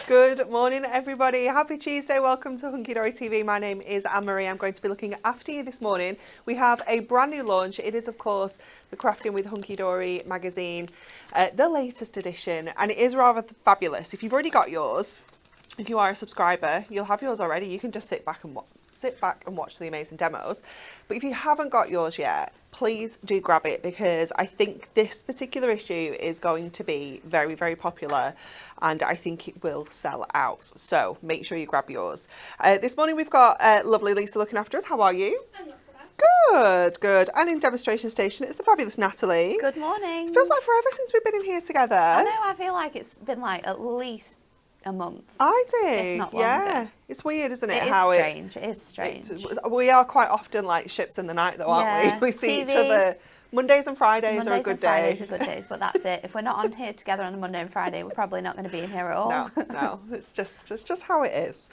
Good morning, everybody. Happy Tuesday. Welcome to Hunkydory TV. My name is Anne-Marie. I'm going to be looking after you this morning. We have a brand new launch. It is, of course, the Crafting with Hunkydory magazine, the latest edition, and it is rather fabulous. If you've already got yours, if you are a subscriber, you'll have yours already. You can just sit back and watch the amazing demos. But if you haven't got yours yet, please do grab it, because I think this particular issue is going to be very, very popular, and I think it will sell out. So make sure you grab yours. This morning we've got lovely Lisa looking after us. How are you? I'm not so bad. Good, good. And in demonstration station, it's the fabulous Natalie. Good morning. Feels like forever since we've been in here together. I know, I feel like it's been like at least a month. I do. If not yeah. longer. It's weird, isn't it? It is how strange. It is strange. We are quite often like ships in the night, though, aren't Yeah. we? We see TV. each other. Mondays and Fridays are a good day. Fridays are good days, but that's it. If we're not on here together on a Monday and Friday, we're probably not going to be in here at all. No, it's just how it is.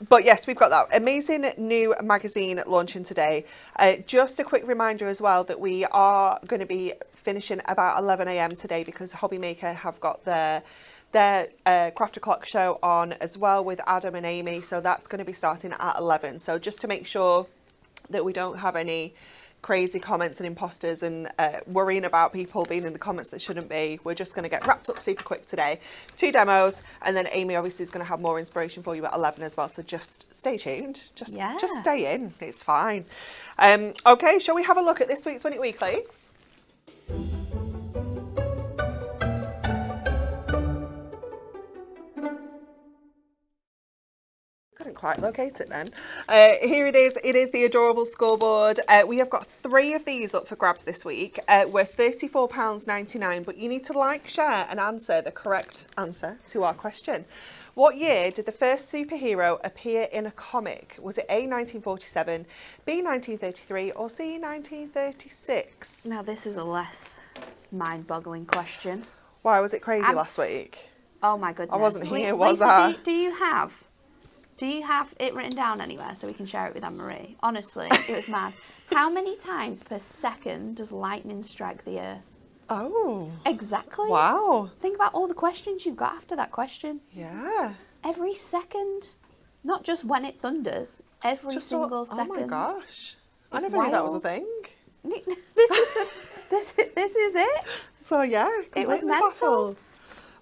But yes, we've got that amazing new magazine launching today. Just a quick reminder as well that we are going to be finishing about 11 a.m. today, because Hobby Maker have got their Craft O'Clock show on as well with Adam and Amy. So that's going to be starting at 11. So just to make sure that we don't have any crazy comments and imposters and worrying about people being in the comments that shouldn't be, we're just going to get wrapped up super quick today. 2 demos, and then Amy obviously is going to have more inspiration for you at 11 as well, so just stay tuned, just stay in, it's fine. Okay, shall we have a look at this week's Win It Weekly? Couldn't quite locate it then. Here it is. It is the adorable scoreboard. We have got 3 of these up for grabs this week. We're £34.99, but you need to like, share and answer the correct answer to our question. What year did the first superhero appear in a comic? Was it A, 1947, B, 1933, or C, 1936? Now this is a less mind-boggling question. Why was it crazy last week? Oh my goodness. I wasn't here, was Lisa, I? Do you have it written down anywhere so we can share it with Anne-Marie? Honestly, it was mad. How many times per second does lightning strike the earth? Oh. Exactly. Wow. Think about all the questions you've got after that question. Yeah. Every second. Not just when it thunders. Every single second. Oh my gosh. I It's never knew that was a wild. thing. This is it. So yeah, It was completely mental. baffled.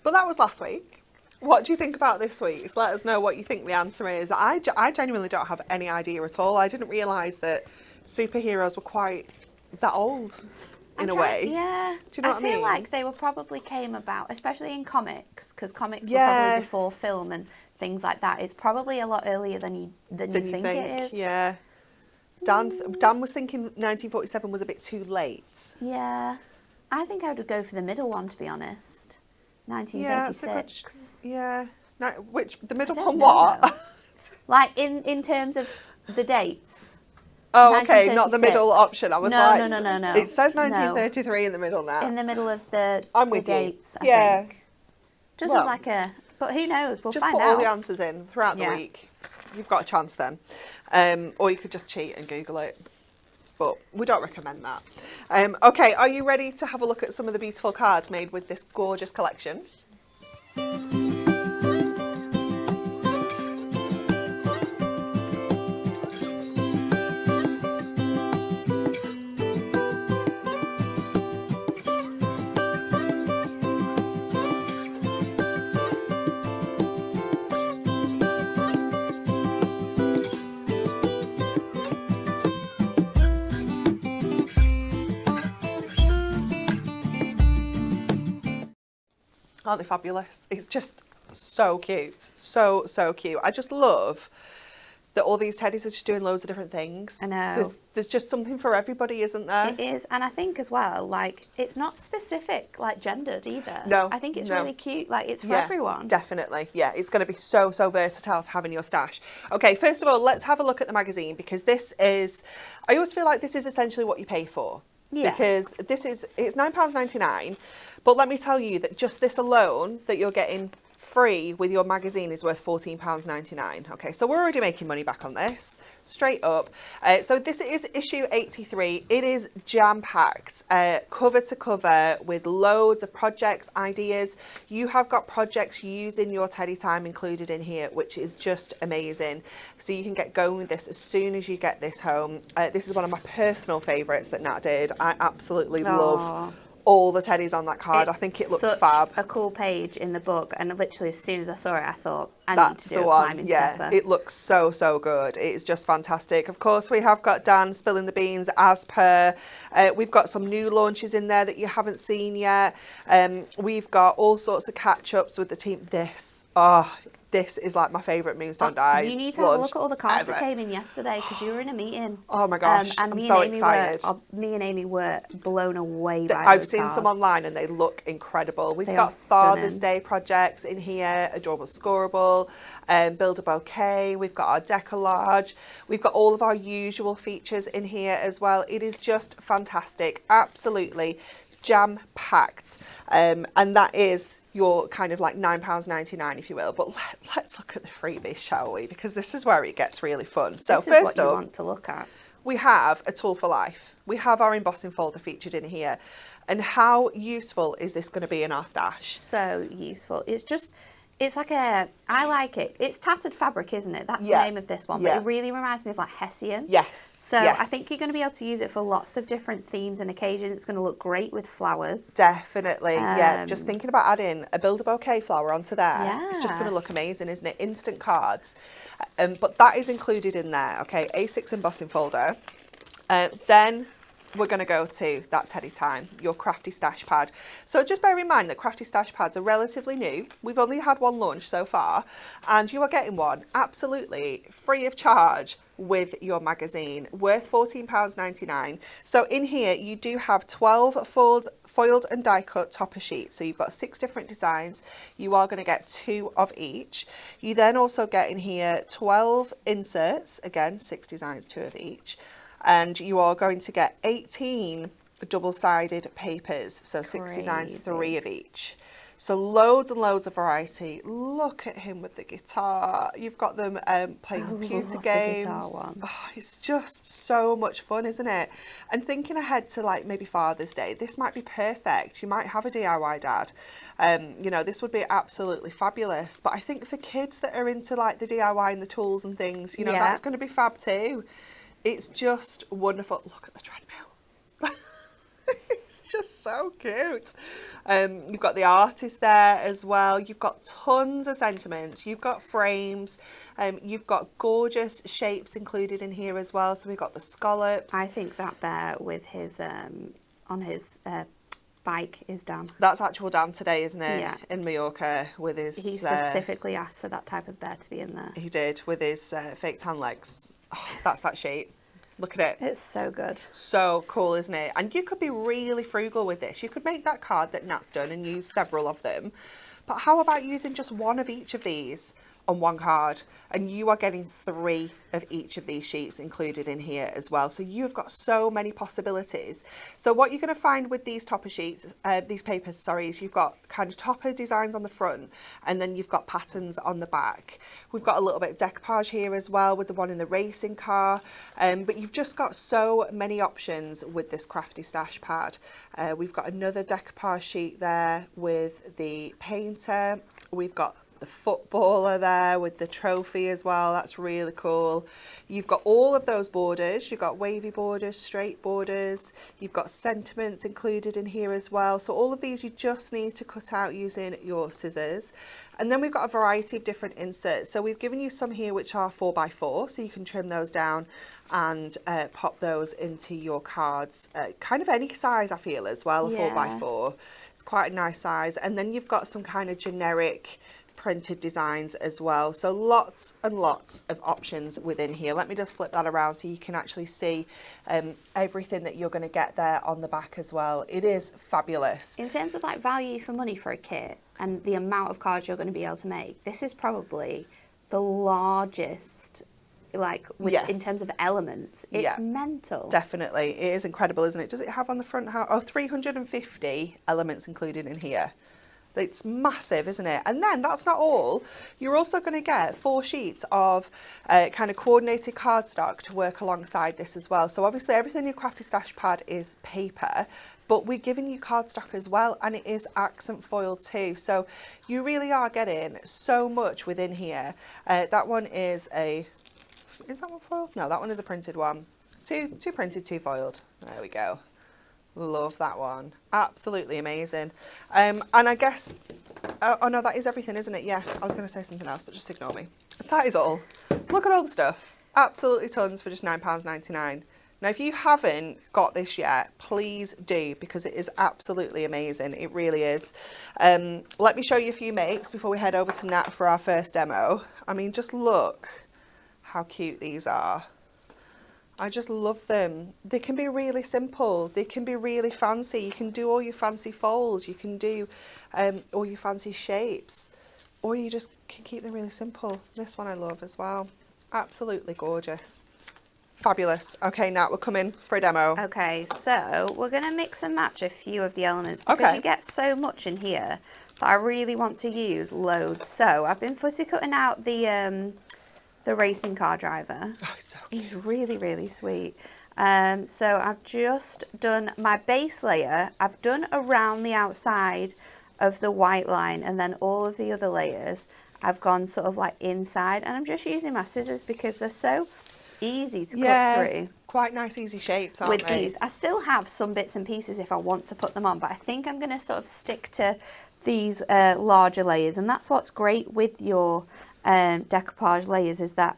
But that was last week. What do you think about this week? So let us know what you think the answer is. I genuinely don't have any idea at all. I didn't realise that superheroes were quite that old in a way. Yeah. Do you know what I mean? I feel like they were probably came about, especially in comics, because comics were probably before film and things like that. It's probably a lot earlier than you think it is. Yeah. Dan was thinking 1947 was a bit too late. Yeah. I think I would go for the middle one, to be honest. 1936. Yeah. No, which the middle I one? don't know, What? though. Like in terms of the dates. Oh, okay, not the middle 1936. option. I was No, like, no. It says 1933 in the middle now. In the middle of the dates, I Yeah. think. Just as like a, but who knows? We'll just find put out. all the answers in throughout the week. You've got a chance then. Or you could just cheat and Google it. But we don't recommend that. Okay, are you ready to have a look at some of the beautiful cards made with this gorgeous collection? Aren't they fabulous? It's just so cute. So cute. I just love that all these teddies are just doing loads of different things. I know. There's just something for everybody, isn't there? It is, and I think as well, like, it's not specific, like, gendered either. No. I think it's no. really cute, like, it's for everyone. Definitely. Yeah, it's going to be so versatile to have in your stash. Okay, first of all, let's have a look at the magazine, because this is, I always feel like this is essentially what you pay for. Yeah. Because it's £9.99, but let me tell you that just this alone that you're getting free with your magazine is worth £14.99. Okay, so we're already making money back on this, straight up. So this is issue 83. It is jam-packed, cover to cover, with loads of projects, ideas. You have got projects using your Teddy Time included in here, which is just amazing. So you can get going with this as soon as you get this home. This is one of my personal favourites that Nat did. I absolutely love all the teddies on that card. I think it looks fab. A cool page in the book, and literally as soon as I saw it, I thought, That's need to do the a one. climbing Yeah, stepper. it looks so good. It is just fantastic. Of course, we have got Dan spilling the beans as per. We've got some new launches in there that you haven't seen yet. We've got all sorts of catch-ups with the team. This is like my favourite Moonstone Dies. You need to have a launch look at all the cards that ever. came in yesterday, because you were in a meeting. Oh my gosh, and I'm me so and Amy excited. me and Amy were blown away by I've those seen cards. some online and they look incredible. We've They got are Father's stunning. Day projects in here, adorable Scoreboard, build a bouquet. We've got our decollage. We've got all of our usual features in here as well. It is just fantastic, absolutely jam-packed, and that is your kind of like £9.99, if you will. But let's look at the freebies, shall we? Because this is where it gets really fun. So This is first what you up, want to look at. we have a tool for life. We have our embossing folder featured in here. And how useful is this going to be in our stash? So useful. It's like I like it. It's tattered fabric, isn't it? That's the name of this one. But it really reminds me of like Hessian. Yes. So I think you're going to be able to use it for lots of different themes and occasions. It's going to look great with flowers. Definitely. Yeah. Just thinking about adding a build a bouquet flower onto there. It's just going to look amazing, isn't it? Instant cards. But that is included in there. Okay. A6 embossing folder. Then we're going to go to that Teddy Time, your Crafty Stash Pad. So just bear in mind that Crafty Stash Pads are relatively new. We've only had one launch so far, and you are getting one absolutely free of charge with your magazine, worth £14.99. So in here you do have 12 foiled and die cut topper sheets. So you've got 6 different designs. You are going to get 2 of each. You then also get in here 12 inserts, again 6 designs, 2 of each. And you are going to get 18 double-sided papers, so 6 designs, 3 of each. So loads and loads of variety. Look at him with the guitar. You've got them playing computer games. The guitar one. Oh, it's just so much fun, isn't it? And thinking ahead to like maybe Father's Day, this might be perfect. You might have a DIY dad. You know, this would be absolutely fabulous. But I think for kids that are into like the DIY and the tools and things, you know, that's going to be fab too. It's just wonderful. Look at the treadmill. It's just so cute. You've got the artist there as well. You've got tons of sentiments. You've got frames. You've got gorgeous shapes included in here as well. So we've got the scallops. I think that bear with his on his bike is Dan. That's actual Dan today, isn't it? Yeah. In Mallorca with his... He specifically asked for that type of bear to be in there. He did, with his fake hand legs. Oh, that's that shape. Look at it. It's so good. So cool, isn't it? And you could be really frugal with this. You could make that card that Nat's done and use several of them. But how about using just one of each of these on one card? And you are getting 3 of each of these sheets included in here as well. So you've got so many possibilities. So what you're going to find with these topper sheets, these papers, sorry, is you've got kind of topper designs on the front, and then you've got patterns on the back. We've got a little bit of decoupage here as well with the one in the racing car. But you've just got so many options with this Crafty Stash Pad. We've got another decoupage sheet there with the painter. We've got the footballer there with the trophy as well. That's really cool. You've got all of those borders. You've got wavy borders, straight borders. You've got sentiments included in here as well. So all of these you just need to cut out using your scissors. And then we've got a variety of different inserts. So we've given you some here which are 4x4, so you can trim those down and pop those into your cards. Kind of any size, I feel, as well, a 4x4. It's quite a nice size. And then you've got some kind of generic printed designs as well. So lots and lots of options within here. Let me just flip that around so you can actually see everything that you're going to get there on the back as well. It is fabulous. In terms of like value for money for a kit and the amount of cards you're going to be able to make, this is probably the largest, like in terms of elements. It's mental. Definitely. It is incredible, isn't it? Does it have on the front how 350 elements included in here? It's massive, isn't it? And then that's not all. You're also going to get 4 sheets of kind of coordinated cardstock to work alongside this as well. So obviously everything in your Crafty Stash Pad is paper, but we're giving you cardstock as well, and it is accent foil too. So you really are getting so much within here. That one is is that one foiled? No, that one is a printed one. Two printed, 2 foiled. There we go. Love that one. Absolutely amazing. And I guess, oh no, that is everything, isn't it? Yeah, I was going to say something else, but just ignore me. That is all. Look at all the stuff. Absolutely tons for just £9.99. Now, if you haven't got this yet, please do, because it is absolutely amazing. It really is. Let me show you a few makes before we head over to Nat for our first demo. I mean, just look how cute these are. I just love them. They can be really simple. They can be really fancy. You can do all your fancy folds. You can do all your fancy shapes, or you just can keep them really simple. This one I love as well. Absolutely gorgeous. Fabulous. Okay, Nat, we're coming for a demo. Okay, so we're going to mix and match a few of the elements because you get so much in here that I really want to use loads. So I've been fussy cutting out the racing car driver. Oh, so cute. He's really, really sweet. So I've just done my base layer. I've done around the outside of the white line, and then all of the other layers I've gone sort of like inside, and I'm just using my scissors because they're so easy to cut through. Quite nice, easy shapes, aren't with these. I still have some bits and pieces if I want to put them on, but I think I'm going to sort of stick to these larger layers, and that's what's great with your decoupage layers, is that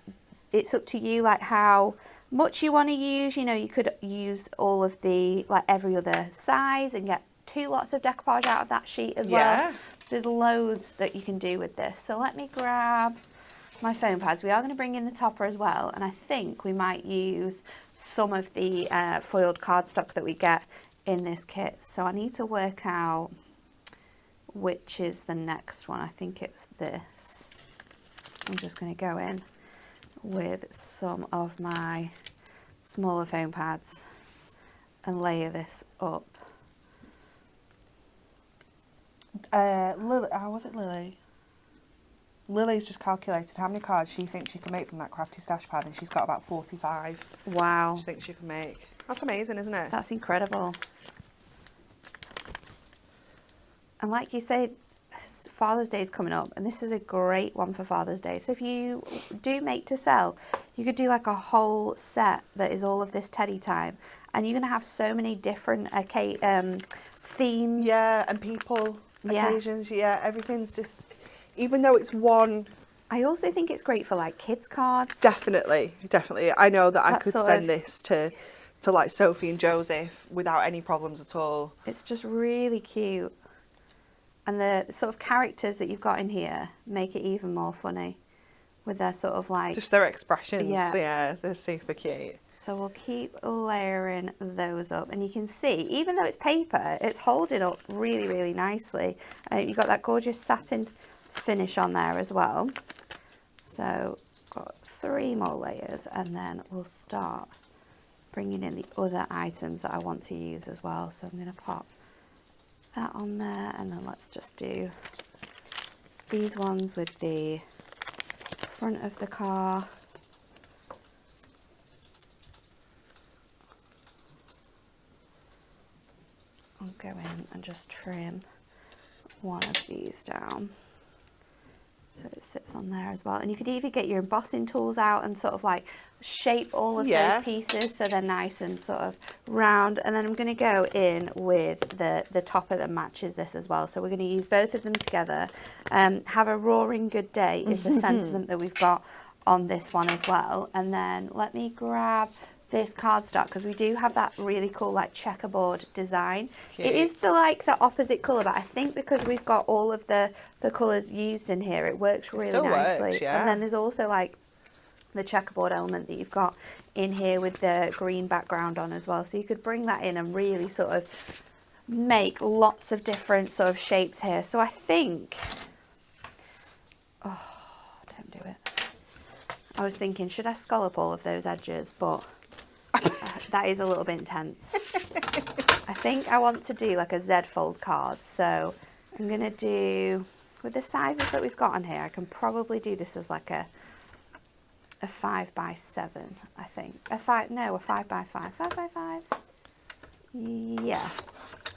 it's up to you like how much you want to use. You know, you could use all of the, like every other size, and get 2 lots of decoupage out of that sheet as well. There's loads that you can do with this. So let me grab my foam pads. We are going to bring in the topper as well, and I think we might use some of the foiled cardstock that we get in this kit. So I need to work out which is the next one. I think it's this. I'm just going to go in with some of my smaller foam pads and layer this up. Lily, was it Lily? Lily's just calculated how many cards she thinks she can make from that Crafty Stash Pad, and she's got about 45. Wow. She thinks she can make. That's amazing, isn't it? That's incredible. And like you say, Father's Day is coming up, and this is a great one for Father's Day. So if you do make to sell, you could do like a whole set that is all of this teddy time, and you're going to have so many different themes. Yeah, and people, occasions, everything's just, even though it's one. I also think it's great for like kids cards. Definitely. I know that I could send this to like Sophie and Joseph without any problems at all. It's just really cute. And the sort of characters that you've got in here make it even more funny with their sort of like... just their expressions. Yeah, they're super cute. So we'll keep layering those up. And you can see, even though it's paper, it's holding up really, really nicely. You've got that gorgeous satin finish on there as well. So got 3 more layers, and then we'll start bringing in the other items that I want to use as well. So I'm going to pop that on there, and then let's just do these ones with the front of the car. I'll go in and just trim one of these down so it sits on there as well. And you could either get your embossing tools out and sort of like shape all of those pieces so they're nice and sort of round. And then I'm going to go in with the topper that matches this as well. So we're going to use both of them together. Have a roaring good day is the sentiment that we've got on this one as well. And then let me grab this cardstock, because we do have that really cool like checkerboard design. It is to like the opposite colour, but I think because we've got all of the colours used in here, it works really nicely. And then there's also like the checkerboard element that you've got in here with the green background on as well. So you could bring that in and really sort of make lots of different sort of shapes here. So I think, oh, don't do it. I was thinking, should I scallop all of those edges? But that is a little bit intense. I think I want to do like a Z fold card. So I'm going to do, with the sizes that we've got on here, I can probably do this as like a 5x7, I think. A 5x5. 5x5. Yeah.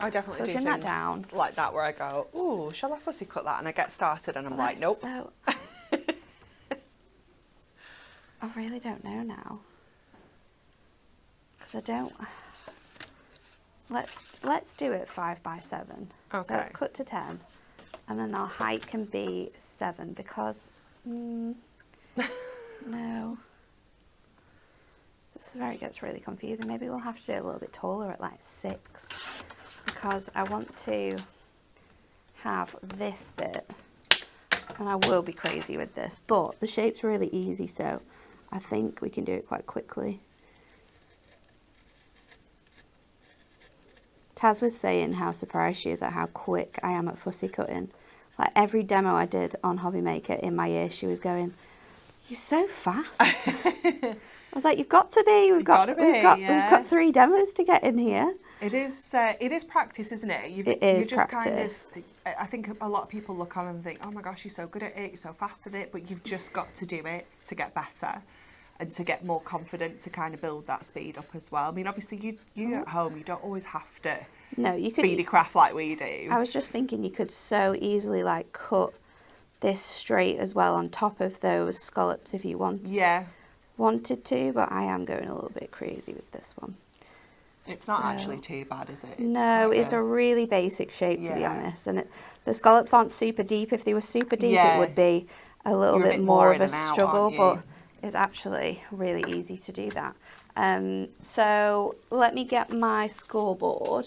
I definitely do trim things that down. like that where I go, ooh, shall I fussy cut that? And I get started and I'm like, nope. So, I really don't know now. Because I don't... Let's do it 5x7. Okay. So let's cut to 10. And then our height can be 7 because... no. This is where it gets really confusing. Maybe we'll have to do it a little bit taller at like 6. Because I want to have this bit. And I will be crazy with this. But the shape's really easy, so I think we can do it quite quickly. Taz was saying how surprised she is at how quick I am at fussy cutting. Like every demo I did on Hobby Maker in my ear, she was going, "You're so fast." I was like, "You've got to be. We've got 3 demos to get in here." It is practice, isn't it? It is you just practice. kind of, I think a lot of people look on and think, oh my gosh, you're so good at it, you're so fast at it, but you've just got to do it to get better and to get more confident, to kind of build that speed up as well. I mean, obviously you at home, you don't always have to speedy craft like we do. I was just thinking you could so easily like cut this straight as well on top of those scallops if you wanted to, but I am going a little bit crazy with this one. It's not actually too bad, is it? No, it's a really basic shape, to be honest. And the scallops aren't super deep. If they were super deep, it would be a little bit more of a struggle, but it's actually really easy to do that. So let me get my scoreboard.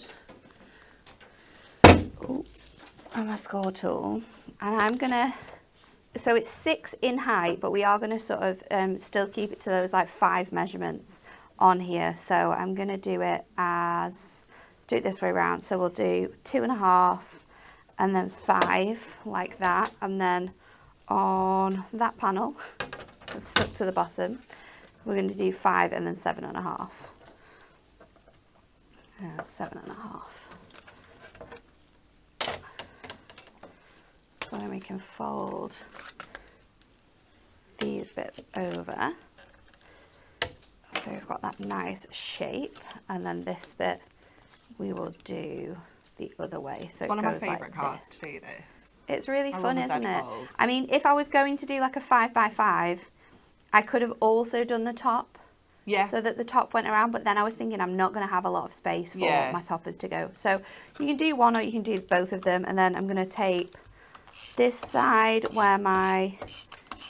Oops. And my score tool. And I'm going to... So it's 6 in height, but we are going to sort of still keep it to those like 5 measurements on here. So I'm going to do it as, let's do it this way around. So we'll do 2.5 and then 5 like that. And then on that panel, it's stuck to the bottom, we're going to do 5 and then 7.5. 7.5. So then we can fold these bits over. So we've got that nice shape, and then this bit we will do the other way. So it's one of my favourite favourite cards to do this. It's really fun, isn't it? I mean, if I was going to do like a 5x5, I could have also done the top. Yeah. So that the top went around, but then I was thinking I'm not going to have a lot of space for my toppers to go. So you can do one or you can do both of them, and then I'm going to tape this side where my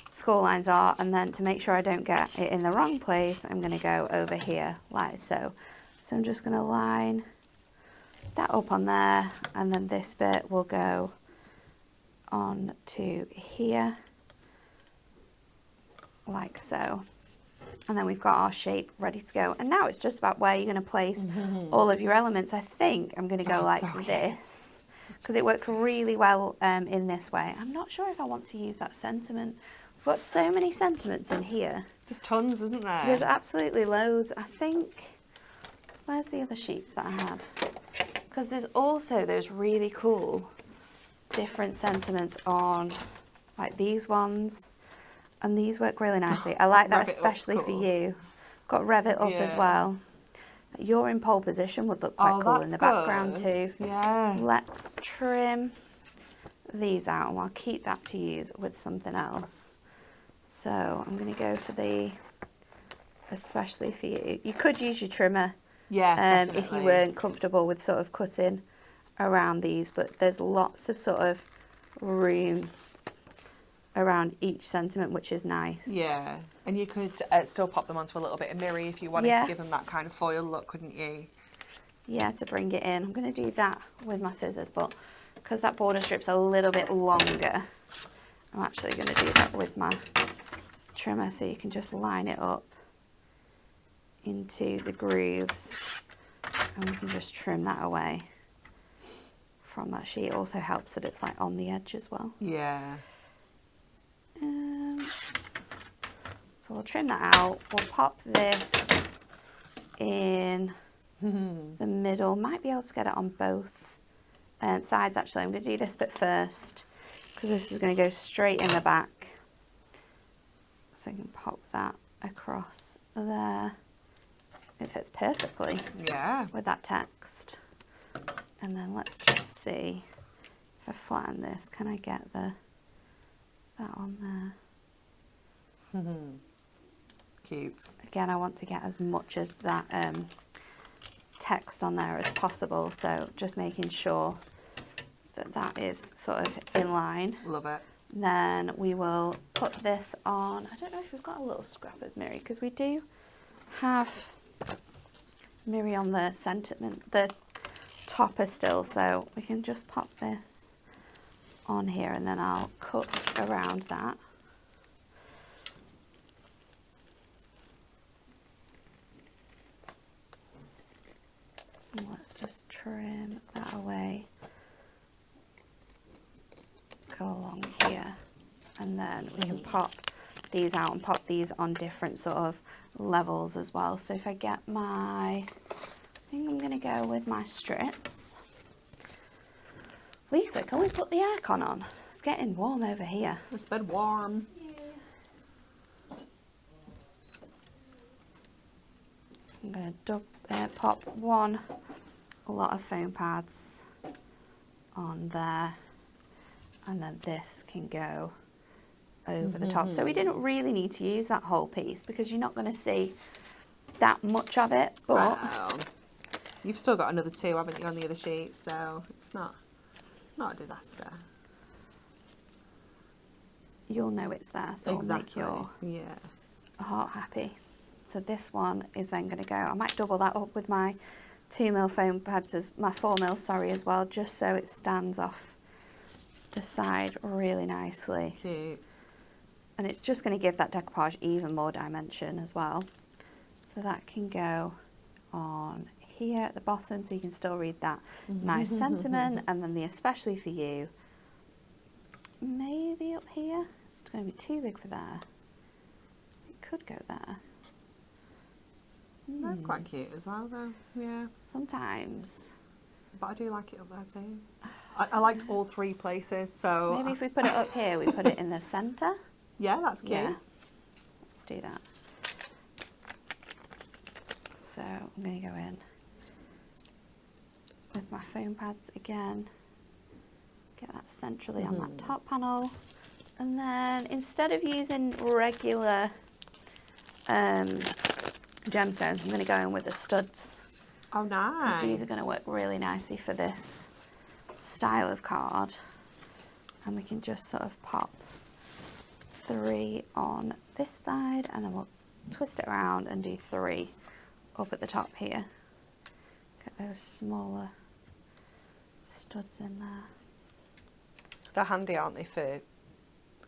score lines are, and then to make sure I don't get it in the wrong place, I'm going to go over here like so. So I'm just going to line that up on there, and then this bit will go on to here like so. And then we've got our shape ready to go. And now it's just about where you're going to place all of your elements. I think I'm going to go like this, because it works really well in this way. I'm not sure if I want to use that sentiment. We've got so many sentiments in here. There's tons, isn't there? There's absolutely loads. I think, where's the other sheets that I had? Because there's also those really cool different sentiments on like these ones. And these work really nicely. I like that especially for you. Got Rev It Up as well. You're in pole position would look quite cool in the background too. Yeah. Let's trim these out, and I'll keep that to use with something else. So I'm going to go for the especially for you. You could use your trimmer if you weren't comfortable with sort of cutting around these, but there's lots of sort of room around each sentiment, which is nice. Yeah, and you could still pop them onto a little bit of mirror if you wanted to give them that kind of foil look, couldn't you? Yeah, to bring it in. I'm going to do that with my scissors, but because that border strip's a little bit longer, I'm actually going to do that with my trimmer, so you can just line it up into the grooves, and we can just trim that away from that sheet. It also helps that it's like on the edge as well. Yeah. So we'll trim that out. We'll pop this in the middle. Might be able to get it on both sides actually. I'm going to do this bit first because this is going to go straight in the back. So I can pop that across there. It fits perfectly. Yeah. With that text. And then let's just see if I flatten this, can I get that on there? Cute. Again, I want to get as much as that text on there as possible, so just making sure that that is sort of in line. Love it. Then we will put this on. I don't know if we've got a little scrap of Miri, because we do have Miri on the the topper still, so we can just pop this on here and then I'll cut around that. And let's just trim that away. Go along here, and then we can pop these out and pop these on different sort of levels as well. So if I get I think I'm going to go with my strips. Lisa, can we put the aircon on? It's getting warm over here. It's been warm. I'm going to pop a lot of foam pads on there, and then this can go over the top. So we didn't really need to use that whole piece because you're not going to see that much of it. But wow. You've still got another 2, haven't you, on the other sheet? So it's not a disaster. You'll know it's there, so exactly. it'll make your yeah. heart happy. So this one is then going to go. I might double that up with my 2mm foam pads, my 4mm, sorry, as well, just so it stands off the side really nicely. Cute. And it's just going to give that decoupage even more dimension as well. So that can go on here at the bottom, so you can still read that nice sentiment, and then the especially for you, maybe up here. It's going to be too big for there. It could go there. That's quite cute as well, though. Yeah. Sometimes. But I do like it up there too. I liked all 3 places, so Maybe if we put it up here, we put it in the centre. yeah, that's cute. Yeah. Let's do that. So I'm going to go in with my foam pads again. Get that centrally on that top panel. And then instead of using regular gemstones, I'm going to go in with the studs. Oh, nice. These are going to work really nicely for this style of card. And we can just sort of pop 3 on this side, and then we'll twist it around and do 3 up at the top here. Get those smaller studs in there. They're handy, aren't they, for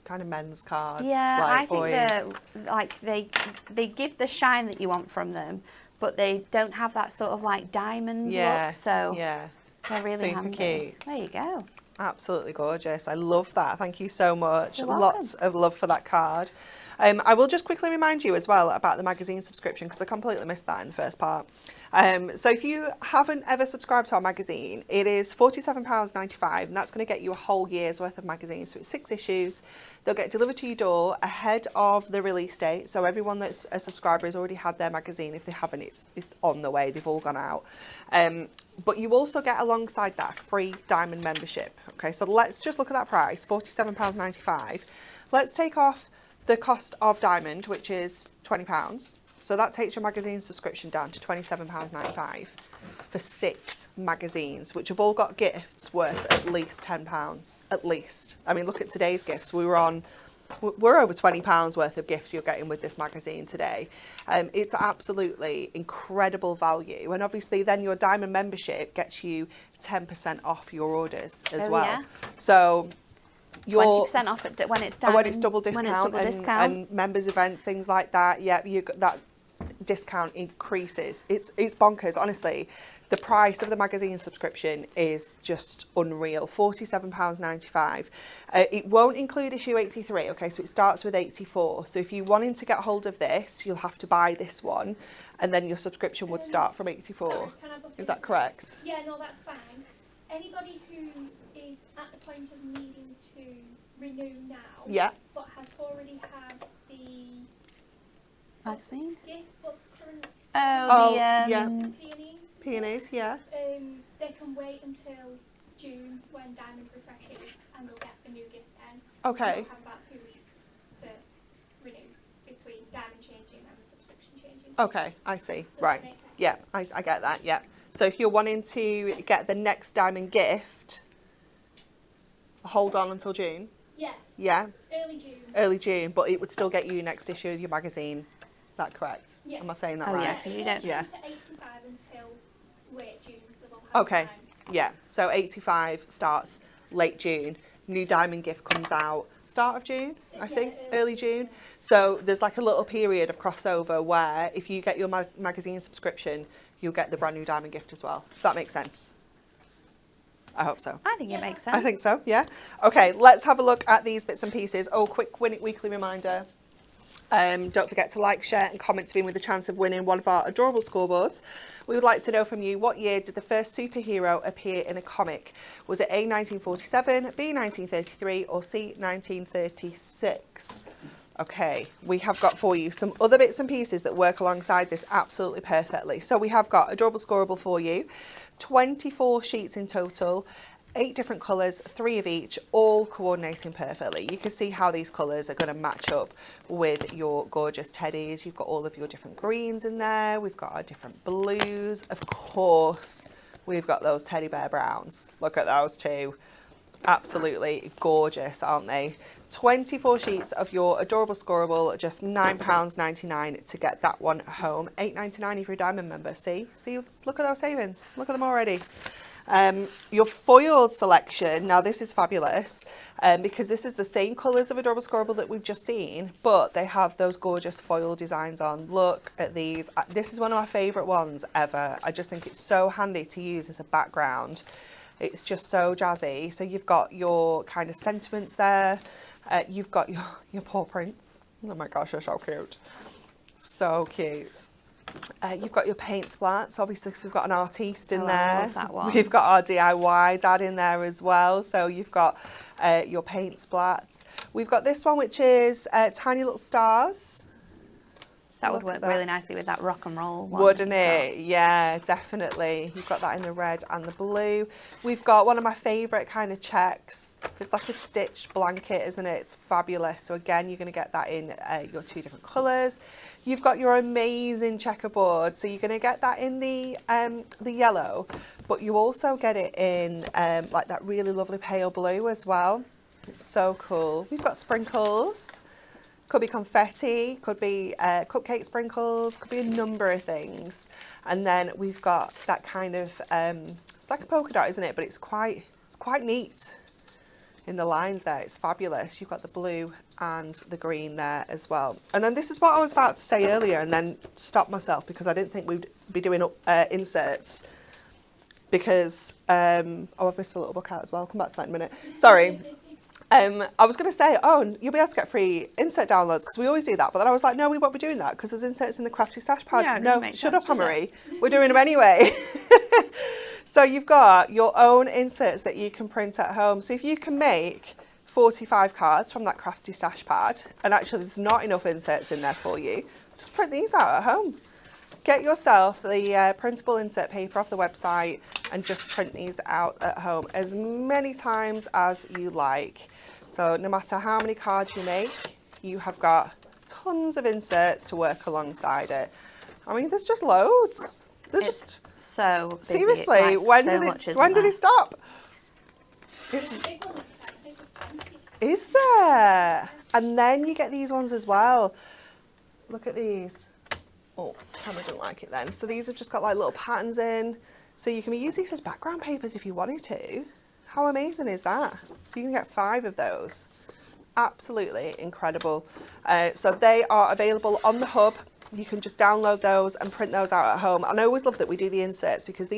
kind of men's cards? Yeah, like I think boys. they give the shine that you want from them, but they don't have that sort of like diamond look. So yeah, they're really super handy. cute. There you go. Absolutely gorgeous. I love that. Thank you so much. You're Lots of love for that card. I will just quickly remind you as well about the magazine subscription, because I completely missed that in the first part. So if you haven't ever subscribed to our magazine, it is £47.95, and that's going to get you a whole year's worth of magazines. So it's 6 issues. They'll get delivered to your door ahead of the release date. So everyone that's a subscriber has already had their magazine. If they haven't, it's on the way. They've all gone out. But you also get alongside that a free diamond membership. Okay, so let's just look at that price, £47.95. Let's take off the cost of diamond, which is £20. So that takes your magazine subscription down to £27.95 for 6 magazines, which have all got gifts worth at least £10. At least. I mean, look at today's gifts. We're over £20 worth of gifts you're getting with this magazine today. It's absolutely incredible value, and obviously then your diamond membership gets you 10% off your orders as well. Yeah. So 20% off when it's diamond, when it's double discount, and members events, things like that. Yeah, that discount increases. It's bonkers, honestly. The price of the magazine subscription is just unreal, £47.95. It won't include issue 83, okay, so it starts with 84. So if you're wanting to get hold of this, you'll have to buy this one, and then your subscription would start from 84. Sorry, is that correct? Yeah, no, that's fine. anybody who is at the point of needing to renew now, Yeah. but has already had the Magazine? gift, what's the current Oh, yeah. peonies? Peonies, yeah. They can wait until June when Diamond refreshes, and they'll get the new gift then. Okay. They'll have about 2 weeks to renew between Diamond changing and the subscription changing. Okay, I see. Does Right. that make sense? Yeah, I get that, yeah. So if you're wanting to get the next Diamond gift, hold on until June. Yeah, Yeah, early June. early June, but it would still get you next issue of your magazine. Is that correct? Yeah. Am I saying that Oh, right? yeah, 'cause you don't- It Yeah. won't change to 85 until late June, so they'll have Okay. time. Yeah, so 85 starts late June. New Diamond gift comes out start of June, I Yeah, think, early June. So there's like a little period of crossover where if you get your magazine subscription, you'll get the brand new Diamond gift as well. Does that make sense? I hope so. I think it makes sense. I think so, yeah. Okay, let's have a look at these bits and pieces. Oh, quick weekly reminder. Don't forget to like, share and comment to be in with the chance of winning one of our adorable scoreboards. We would like to know from you, what year did the first superhero appear in a comic? Was it A, 1947, B, 1933 or C, 1936? Okay, we have got for you some other bits and pieces that work alongside this absolutely perfectly. So we have got adorable scorable for you, 24 sheets in total, 8 different colours, 3 of each, all coordinating perfectly. You can see how these colours are going to match up with your gorgeous teddies. You've got all of your different greens in there. We've got our different blues. Of course, we've got those teddy bear browns. Look at those two. Absolutely gorgeous, aren't they? 24 sheets of your adorable scorable, just £9.99 to get that one home. £8.99 if you're a Diamond member. See, look at those savings. Look at them already. Your foiled selection, now this is fabulous because this is the same colours of adorable scorable that we've just seen, but they have those gorgeous foil designs on. Look at these. This is one of my favourite ones ever. I just think it's so handy to use as a background. It's just so jazzy. So you've got your kind of sentiments there. You've got your paw prints. Oh my gosh, they're so cute. So cute. You've got your paint splats, obviously, because we've got an artiste in Oh, there. I love that one. We've got our DIY dad in there as well. So you've got your paint splats. We've got this one, which is tiny little stars. That would Look work at that. really nicely with that rock and roll one. Wouldn't it? Yeah, definitely. You've got that in the red and the blue. We've got one of my favourite kind of checks. It's like a stitched blanket, isn't it? It's fabulous. So again, you're going to get that in your 2 different colours. You've got your amazing checkerboard. So you're going to get that in the yellow, but you also get it in like that really lovely pale blue as well. It's so cool. We've got sprinkles. Could be confetti, could be cupcake sprinkles, could be a number of things. And then we've got that kind of, it's like a polka dot, isn't it? But it's quite neat in the lines there. It's fabulous. You've got the blue and the green there as well. And then this is what I was about to say earlier and then stop myself because I didn't think we'd be doing inserts. Because, oh, I've missed a little book out as well. I'll come back to that in a minute. Sorry. I was going to say, oh, you'll be able to get free insert downloads because we always do that. But then I was like, no, we won't be doing that because there's inserts in the Crafty Stash Pad. Yeah, it no, doesn't make shut sense, up, does it? Anne-Marie. We're doing them anyway. So you've got your own inserts that you can print at home. So if you can make 45 cards from that Crafty Stash Pad, and actually there's not enough inserts in there for you, just print these out at home. Get yourself the printable insert paper off the website and just print these out at home as many times as you like. So no matter how many cards you make, you have got tons of inserts to work alongside it. I mean, there's just loads. There's just so busy. seriously. Like, When so did it stop? There's a big one this time, I think there's 20. Is there? And then you get these ones as well. Look at these. Oh, camera didn't like it then. So these have just got like little patterns in. So you can use these as background papers if you wanted to. How amazing is that? So you can get 5 of those. Absolutely incredible. So they are available on the hub. You can just download those and print those out at home. And I always love that we do the inserts because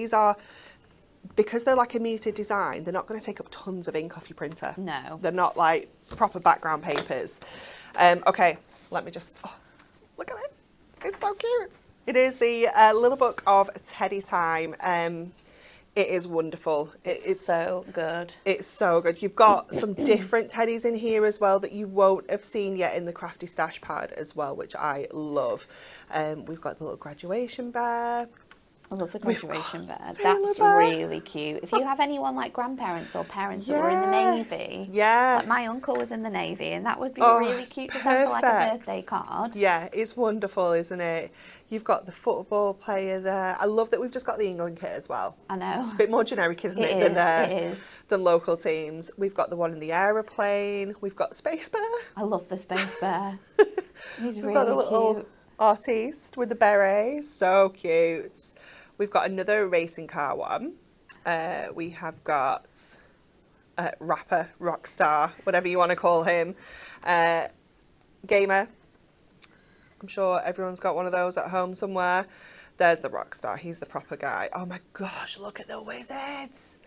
because they're like a muted design, they're not going to take up tons of ink off your printer. No. They're not like proper background papers. Okay, let me just, oh, look at this. It's so cute. It is the Little Book of Teddy Time. It is wonderful. It's so good. It's so good. You've got some different teddies in here as well that you won't have seen yet in the Crafty Stash Pad as well, which I love. We've got the little graduation bear. I love the graduation bear. Sailor That's bear. really cute. If you have anyone like grandparents or parents that were in the Navy, Yeah. like my uncle was in the Navy, and that would be Oh, really it's cute to send for like a perfect. birthday card. Yeah, it's wonderful, isn't it? You've got the football player there. I love that we've just got the England kit as well. I know. It's a bit more generic, isn't it, It than, is. than local teams. We've got the one in the aeroplane. We've got Space Bear. I love the space bear. He's We've really got the little cute. artiste with the beret. So cute. We've got another racing car one. We have got rapper, rock star, whatever you want to call him. Gamer. I'm sure everyone's got one of those at home somewhere. There's the rock star. He's the proper guy. Oh my gosh, look at the wizards.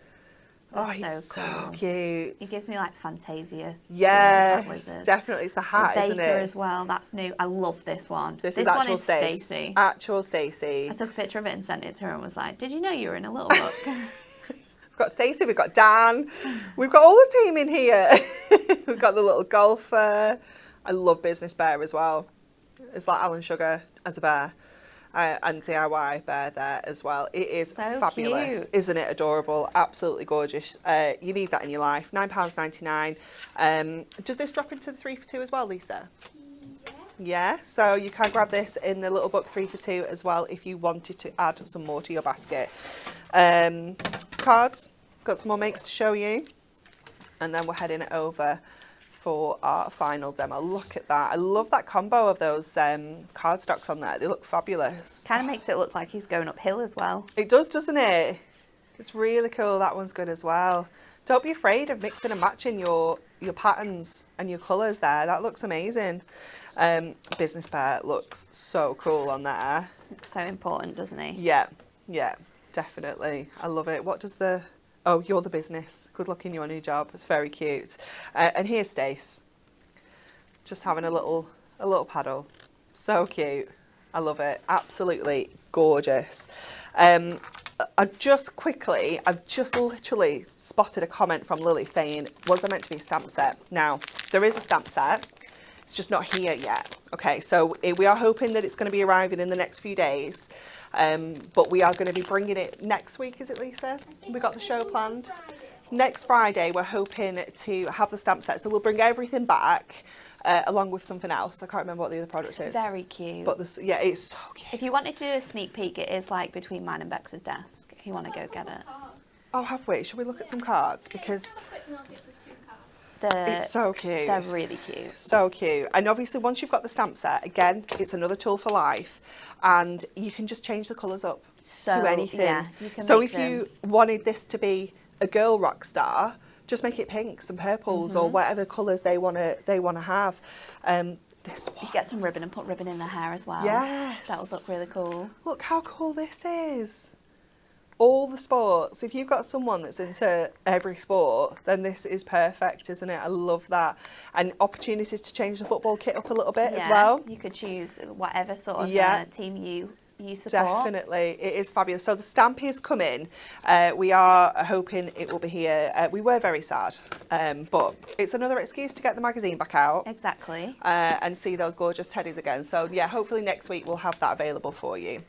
Oh, They're he's so so cool. cute. He gives me like Fantasia. Yes, wizard. definitely. It's the hat, The isn't Baker it? as well. That's new. I love this one. This is one actual is Stace. Stacey. Actual Stacey. I took a picture of it and sent it to her and was like, "Did you know you were in a little book?" We've got Stacey, we've got Dan, we've got all the team in here. We've got the little golfer. I love Business Bear as well. It's like Alan Sugar as a bear. And DIY bear there as well. It is So fabulous. cute. Isn't it adorable? Absolutely gorgeous. You need that in your life. £9.99. Does this drop into the 3 for 2 as well, Lisa? Yeah, so you can grab this in the little book 3 for 2 as well if you wanted to add some more to your basket. Cards, got some more makes to show you. And then we're heading over for our final demo. Look at that. I love that combo of those cardstocks on there. They look fabulous. Kind of makes it look like he's going uphill as well. It does, doesn't it? It's really cool. That one's good as well. Don't be afraid of mixing and matching your patterns and your colours there. That looks amazing. Business Bear looks so cool on there. So important, doesn't he? Yeah, yeah, definitely. I love it. What does the... Oh, you're the business. Good luck in your new job. It's very cute. And here's Stace. Just having a little paddle. So cute. I love it. Absolutely gorgeous. I've just literally spotted a comment from Lily saying, was there meant to be a stamp set? Now, there is a stamp set. It's just not here yet. Okay, so we are hoping that it's going to be arriving in the next few days. But we are going to be bringing it next week, is it, Lisa? We got the show planned. Next Friday, we're hoping to have the stamp set. So we'll bring everything back along with something else. I can't remember what the other product is. Very cute. But this, yeah, it's so cute. If you wanted to do a sneak peek, it is like between mine and Bex's desk. If you want to go get it. Oh, have we? Should we look at some cards? Because They're, it's so cute. They're really cute. So cute. And obviously once you've got the stamp set, again, it's another tool for life. And you can just change the colours up So, to anything. yeah, you can So make if you wanted this to be a girl rock star, just make it pinks and purples or whatever colours they wanna have. This one. You get some ribbon and put ribbon in the hair as well. Yes. That would look really cool. Look how cool this is. All the sports. If you've got someone that's into every sport, then this is perfect, isn't it? I love that. And opportunities to change the football kit up a little bit as well. You could choose whatever sort of team you support. Definitely. It is fabulous. So the stamp is coming. We are hoping it will be here. We were very sad, but it's another excuse to get the magazine back out. Exactly. And see those gorgeous teddies again. So yeah, hopefully next week we'll have that available for you.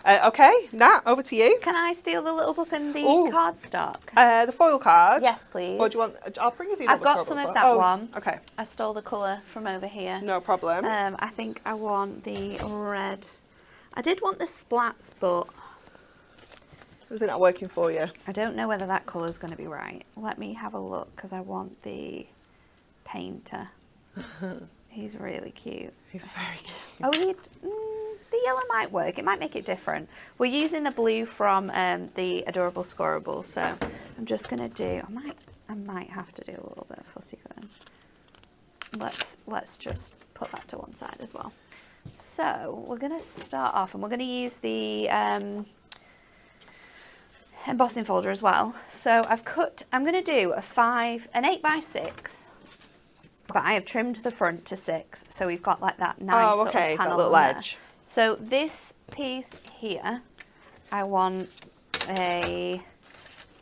Okay, Nat, over to you. Can I steal the little book and the Ooh. cardstock? The foil card. Yes, please. Or do you want? I'll bring you the. I've got some of that one. Okay. I stole the colour from over here. No problem. I think I want the red. I did want the splats, but Is it not working for you? I don't know whether that colour's going to be right. Let me have a look, because I want the painter. He's really cute. He's very cute. Oh, the yellow might work. It might make it different. We're using the blue from the Adorable Scoreboard, so I'm just going to do... I might have to do a little bit of fussy cutting. Let's just put that to one side as well. So we're going to start off, and we're going to use the embossing folder as well. So I'm going to do an 8x6, but I have trimmed the front to 6, so we've got like that nice sort of panel that little on there. edge. So this piece here, I want a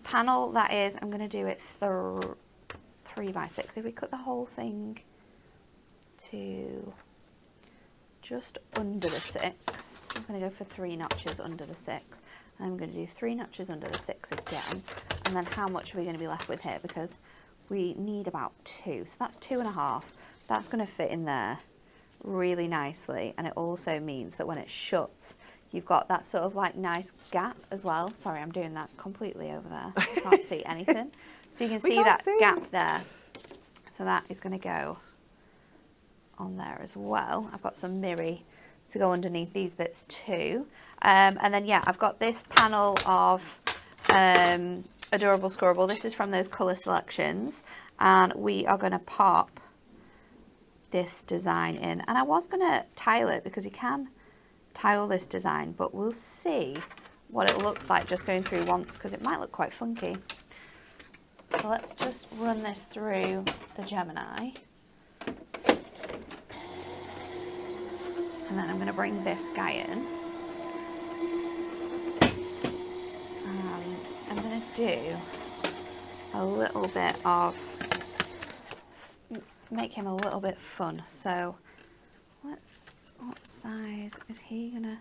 panel that is, I'm going to do it 3 by 6. If we cut the whole thing to just under the 6, I'm going to go for 3 notches under the 6. And I'm going to do 3 notches under the 6 again. And then how much are we going to be left with here? Because we need about 2. So that's 2.5. That's going to fit in there really nicely. And it also means that when it shuts, you've got that sort of like nice gap as well. Sorry, I'm doing that completely over there. You can't see anything. So you can see that gap there. So that is going to go on there as well. I've got some mirror to go underneath these bits too. And then yeah, I've got this panel of Adorable Scoreboard. This is from those colour selections. And we are going to pop this design in. And I was going to tile it because you can tile this design, but we'll see what it looks like just going through once because it might look quite funky. So let's just run this through the Gemini. And then I'm going to bring this guy in. And I'm going to do a little bit of, make him a little bit fun. So let's, what size is he going to,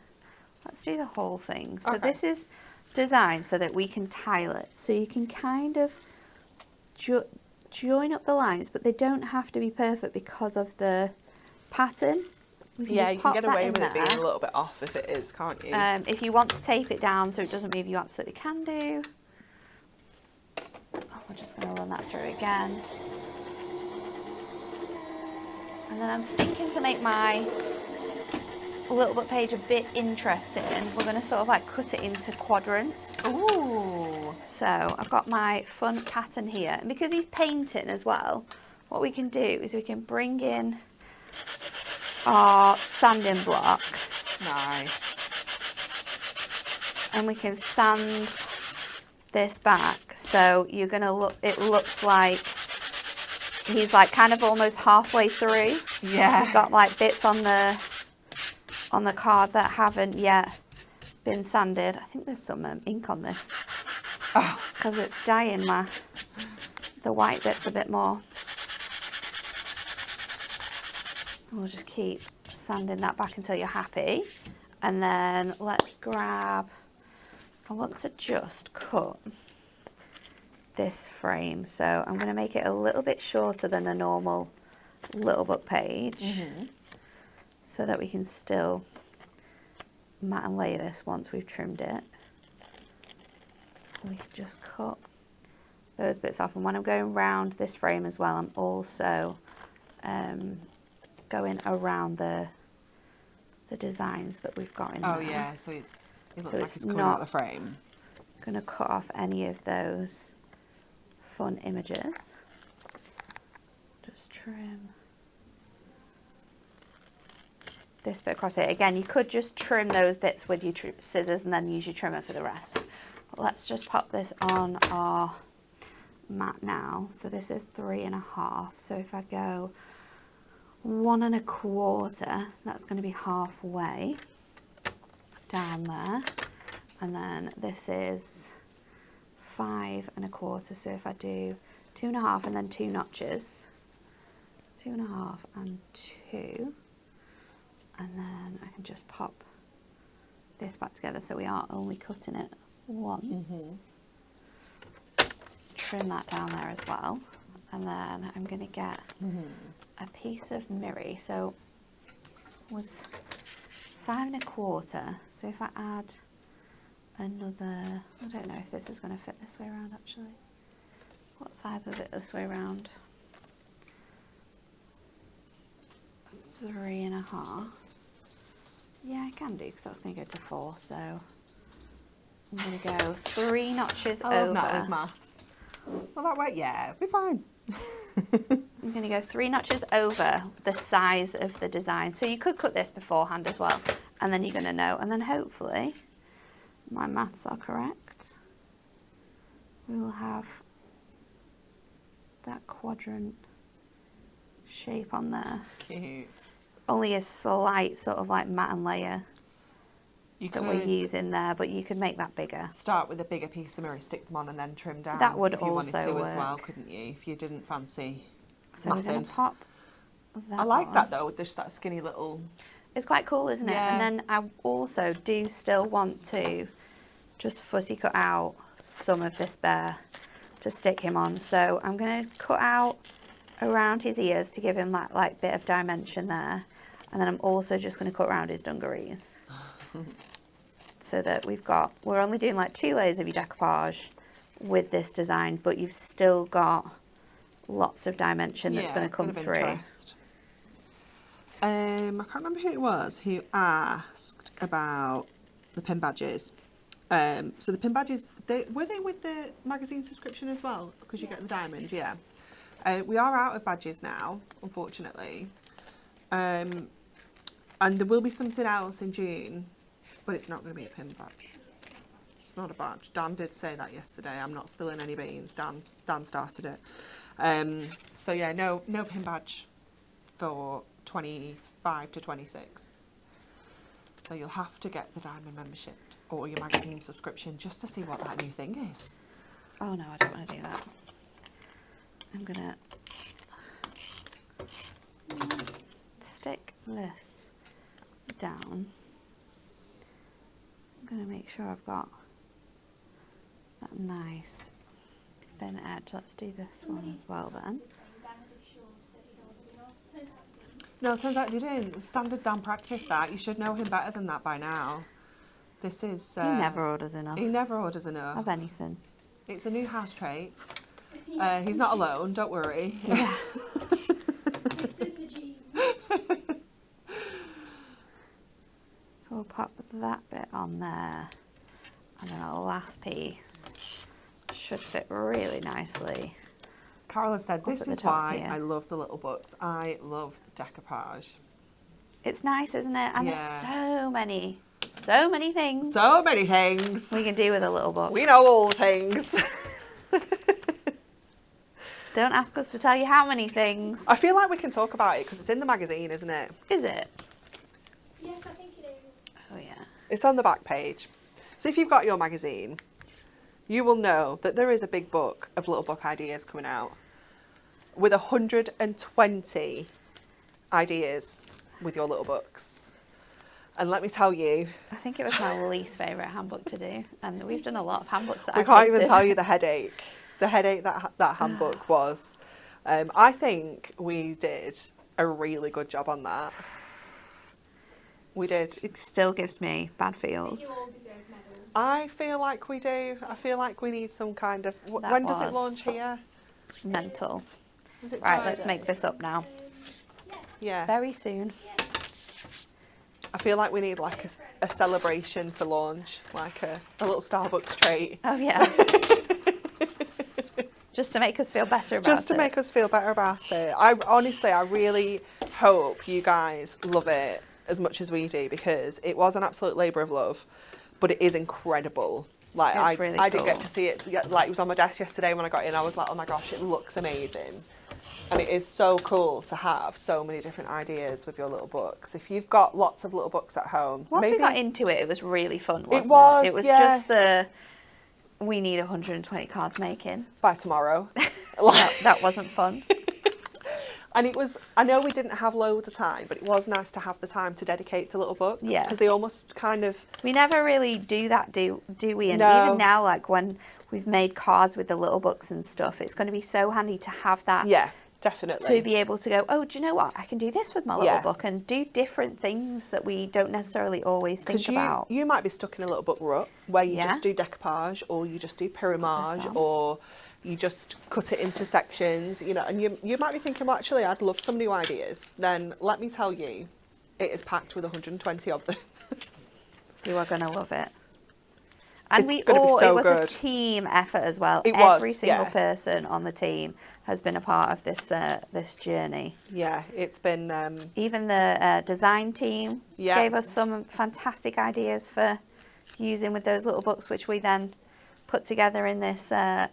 let's do the whole thing. So this is designed so that we can tile it. So you can kind of join up the lines, but they don't have to be perfect because of the pattern. Yeah, you can get away with it being a little bit off if it is, can't you? If you want to tape it down so it doesn't move, you absolutely can do. We're just going to run that through again. And then I'm thinking to make my little book page a bit interesting, we're going to sort of like cut it into quadrants. Ooh. So I've got my fun pattern here. And because he's painting as well, what we can do is we can bring in our sanding block. Nice. And we can sand this back. So you're going to look, it looks like he's like kind of almost halfway through. Yeah. He's got like bits on the card that haven't yet been sanded. I think there's some ink on this. Oh. Because it's dyeing the white bits a bit more. We'll just keep sanding that back until you're happy. And then let's grab, I want to just cut this frame. So I'm going to make it a little bit shorter than a normal little book page. So that we can still mat and lay this once we've trimmed it. We can just cut those bits off. And when I'm going around this frame as well, I'm also going around the designs that we've got in there. Oh yeah, so it looks like it's coming out of the frame. Going to cut off any of those fun images. Just trim this bit across it. Again, you could just trim those bits with your scissors and then use your trimmer for the rest. But let's just pop this on our mat now. So this is 3.5. So if I go 1 1/4, that's going to be halfway down there. And then this is 5 1/4. So if I do 2.5 and then 2 notches, 2.5 and 2. And then I can just pop this back together so we are only cutting it once. Trim that down there as well. And then I'm going to get a piece of mirror. So it was 5 1/4. So if I add another, I don't know if this is going to fit this way around actually. What size was it this way around? 3.5. Yeah, I can do because that's going to go to 4. So I'm going to go 3 notches over. I love Natalie's maths. Well, that way, yeah, we're fine. I'm going to go 3 notches over the size of the design. So you could cut this beforehand as well, and then you're going to know. And then hopefully my maths are correct. We will have that quadrant shape on there. Cute. Only a slight sort of like mat and layer that we're using there, but you could make that bigger. Start with a bigger piece of mirror, stick them on, and then trim down. That would if you wanted also to as well, work. couldn't you? If you didn't fancy So we're going mathing. to pop that I like on. that though, with just that skinny little. It's quite cool, isn't it? Yeah. And then I also do still want to just fuzzy cut out some of this bear to stick him on. So I'm going to cut out around his ears to give him that like bit of dimension there. And then I'm also just going to cut around his dungarees. So that we're only doing like 2 layers of your decoupage with this design, but you've still got lots of dimension that's going to come through. Interest. I can't remember who it was who asked about the pin badges. So the pin badges, were they with the magazine subscription as well? Because you get the diamond, yeah. We are out of badges now, unfortunately. And there will be something else in June, but it's not going to be a pin badge. It's not a badge. Dan did say that yesterday. I'm not spilling any beans. Dan started it. So yeah, no pin badge for 25 to 26. So you'll have to get the diamond membership or your magazine subscription just to see what that new thing is. Oh no, I don't want to do that. I'm going to stick this down. I'm going to make sure I've got that nice thin edge. Let's do this one as well then. No, it turns out you didn't. Standard Dan practiced that. You should know him better than that by now. This is... He never orders enough He never orders enough. of anything. It's a new house trait. He's not alone, don't worry. Yeah. It's in the genes. So we'll pop that bit on there, and then our last piece should fit really nicely. Carol has said, this at the is top why here. I love the little books. I love decoupage. It's nice, isn't it? And Yeah. there's so many things So many things. we can do with a little book. We know all the things. Don't ask us to tell you how many things. I feel like we can talk about it because it's in the magazine, isn't it? Is it? Yes, I think it is. Oh yeah. It's on the back page. So if you've got your magazine, you will know that there is a big book of little book ideas coming out with 120 ideas with your little books. And let me tell you, I think it was my least favourite handbook to do, and we've done a lot of handbooks that we I've can't even hated. tell you the headache that handbook was. I think we did a really good job on that. We did. It still gives me bad I think feels. you all deserve medals. I feel like we do. I feel like we need some kind of... That when does it was launch here? Mental. Is it Right, let's Friday? make this up now. Yeah. Yeah. Very soon. I feel like we need like a celebration for launch, like a little Starbucks treat. Oh yeah. Just to make us feel better about it. Just to make us feel better about it. I really hope you guys love it as much as we do, because it was an absolute labour of love, but it is incredible. Like It's really I didn't get cool. to see it. Like it was on my desk yesterday when I got in. I was like, oh my gosh, it looks amazing. And it is so cool to have so many different ideas with your little books. If you've got lots of little books at home, Once maybe we got into it, it was really fun, wasn't it? was, It was yeah. just we need 120 cards making. by tomorrow. That wasn't fun. And it was, I know we didn't have loads of time, but it was nice to have the time to dedicate to little books. Yeah. Because they almost kind of, We never really do that, do we? And No. even now, like when we've made cards with the little books and stuff, it's going to be so handy to have that. yeah, definitely. To be able to go, oh, do you know what? I can do this with my little Yeah. book and do different things that we don't necessarily always think Because about. you might be stuck in a little book rut where you Yeah. just do decoupage, or you just do pyramage, on. or you just cut it into sections, you know, and you might be thinking, well, actually, I'd love some new ideas. Then let me tell you, it is packed with 120 of them. You are going to love it. And It's gonna be so it was good. a team effort as well. It was, Every single yeah. person on the team has been a part of this this journey. Yeah, it's been, Even the design team Yeah. gave us some fantastic ideas for using with those little books, which we then put together in this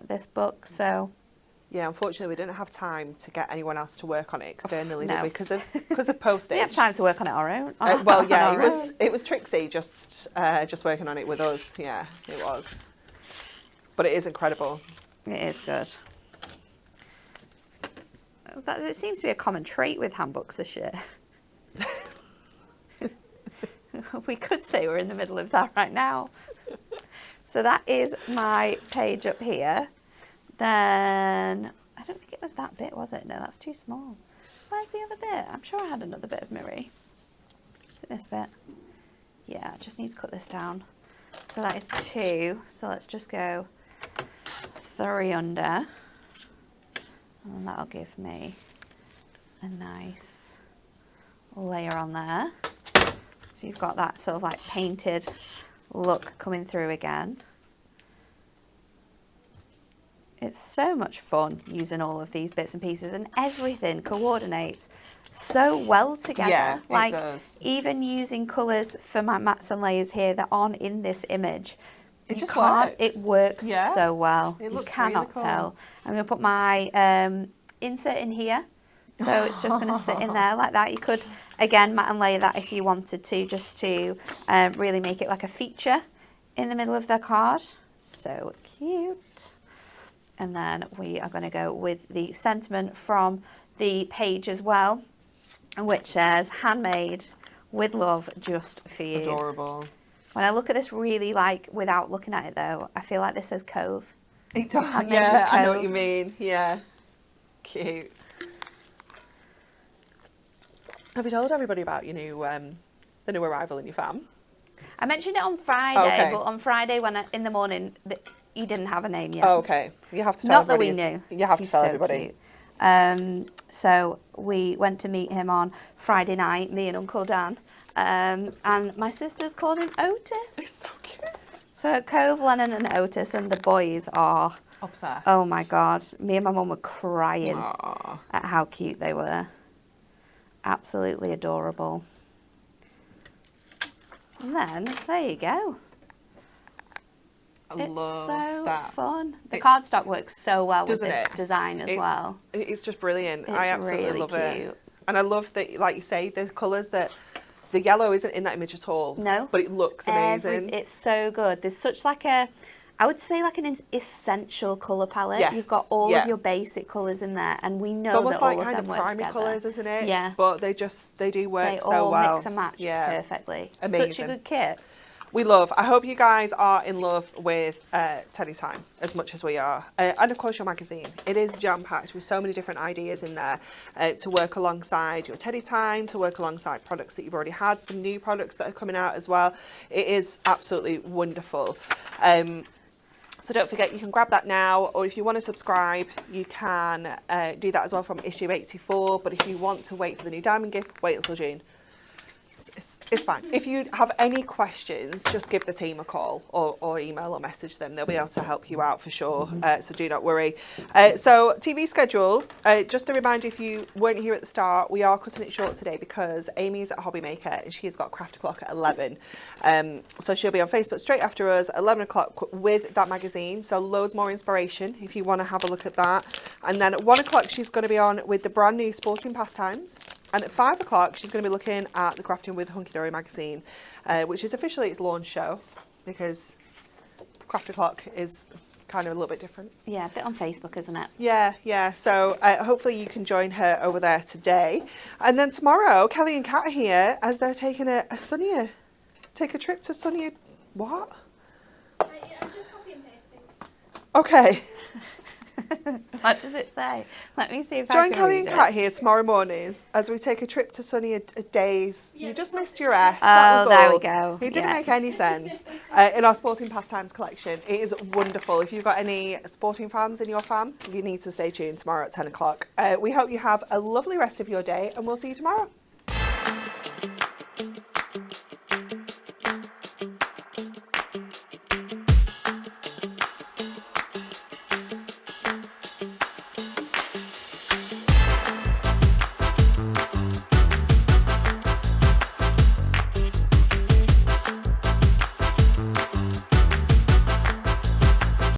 this book. So Yeah, unfortunately, we didn't have time to get anyone else to work on it externally, did No. we? Because of postage. We have time to work on it our own. Well, on yeah, our own. it was Trixie just working on it with us. Yeah, it was. But it is incredible. It is good. But it seems to be a common trait with handbooks this year. We could say we're in the middle of that right now. So that is my page up here. Then, I don't think it was that bit, was it? No, that's too small. Where's the other bit? I'm sure I had another bit of Miri. Is it this bit? Yeah, I just need to cut this down. So that is 2. So let's just go 3 under. And that'll give me a nice layer on there. So you've got that sort of like painted look coming through again. It's so much fun using all of these bits and pieces, and everything coordinates so well together. Yeah, like, it does. Even using colours for my mats and layers here that aren't in this image. It just It works. works Yeah. so well. It You looks cannot really cool. tell. I'm going to put my insert in here. So it's just going to sit in there like that. You could, again, mat and layer that if you wanted to, just to really make it like a feature in the middle of the card. So cute. And then we are going to go with the sentiment from the page as well, which says, handmade with love just for you. Adorable. When I look at this really, like, without looking at it though, I feel like this says Cove. It does. Handmade Yeah, with I know Cove. what you mean. Yeah. Cute. Have you told everybody about your new, the new arrival in your fam? I mentioned it on Friday, Okay. but on Friday in the morning, you didn't have a name yet. Oh, okay. You have to tell Not that we everybody. knew. You have to He's tell so everybody. cute. So we went to meet him on Friday night, me and Uncle Dan, and my sisters called him Otis. It's so cute. So Cove, Lennon and Otis, and the boys are, Obsessed. oh my God, me and my mum were crying Aww. at how cute they were. Absolutely adorable. And then, there you go. I It's love so that. fun. The It's- cardstock works so well with Doesn't this it? design as well. It's just brilliant. It's I absolutely really love it. cute. And I love that, like you say, the colours that the yellow isn't in that image at all. No. But it looks amazing. It's so good. There's such like a, I would say like an essential colour palette. Yes, You've got all yeah. of your basic colours in there, and we know It's almost that like all of kind them of work primary together. colours, isn't it? Yeah. But they do work They so all well. mix and match Yeah. perfectly. Such Amazing. a good kit. We love. I hope you guys are in love with Teddy Time as much as we are. And of course your magazine. It is jam-packed with so many different ideas in there to work alongside your Teddy Time, to work alongside products that you've already had, some new products that are coming out as well. It is absolutely wonderful. So don't forget, you can grab that now, or if you want to subscribe, you can do that as well from issue 84. But if you want to wait for the new diamond gift, wait until June. It's fine. If you have any questions, just give the team a call or email or message them. They'll be able to help you out for sure. So do not worry. So TV schedule, just a reminder, if you weren't here at the start, we are cutting it short today because Amy's at Hobby Maker and she has got Craft O'Clock at 11. So she'll be on Facebook straight after us at 11 o'clock with that magazine. So loads more inspiration if you want to have a look at that. And then at 1 o'clock, she's going to be on with the brand new Sporting Pastimes. And at 5 o'clock, she's going to be looking at the Crafting with Hunkydory magazine, which is officially its launch show because Craft O'Clock is kind of a little bit different. Yeah, a bit on Facebook, isn't it? Yeah. So hopefully you can join her over there today. And then tomorrow, Kelly and Kat are here as they're taking a trip to sunnier, what? I just copy and pasted. Okay. What does it say? Let me see if I Join can Kelly read and it. Kat here tomorrow mornings as we take a trip to sunnier days. Yeah, You just that's missed your S. That Oh, was there we all. go. It didn't Yeah. make any sense. In our Sporting Pastimes collection, it is wonderful. If you've got any sporting fans in your fam, you need to stay tuned tomorrow at 10 o'clock. We hope you have a lovely rest of your day and we'll see you tomorrow.